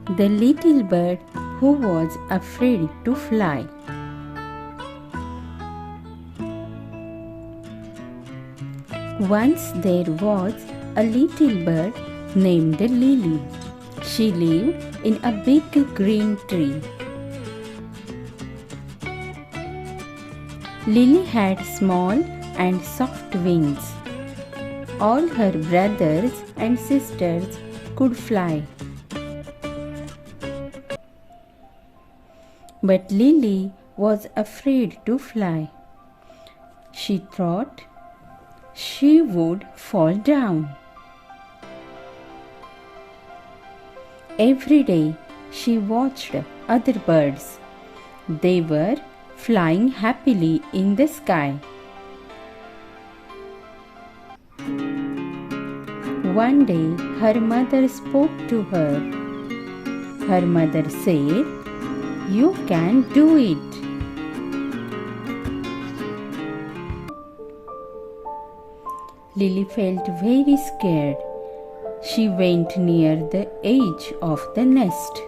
The little bird who was afraid to fly. Once there was a little bird named Lily. She lived in a big green tree. Lily had small and soft wings. All her brothers and sisters could fly. But Lily was afraid to fly. She thought she would fall down. Every day she watched other birds. They were flying happily in the sky. One day her mother spoke to her. Her mother said, "You can do it." Lily felt very scared. She went near the edge of the nest.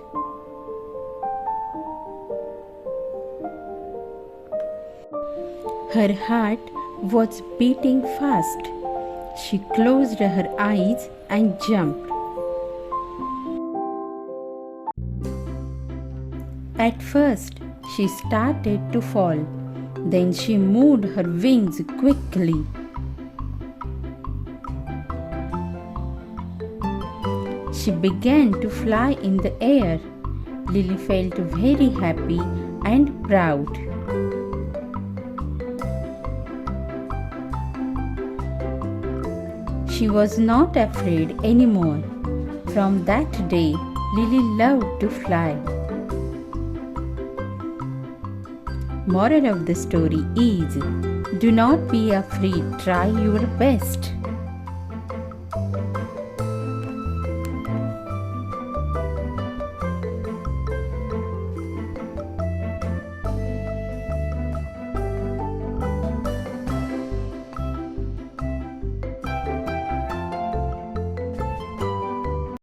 Her heart was beating fast. She closed her eyes and jumped. At first, she started to fall. Then she moved her wings quickly. She began to fly in the air. Lily felt very happy and proud. She was not afraid anymore. From that day, Lily loved to fly. Moral of the story is, do not be afraid, try your best.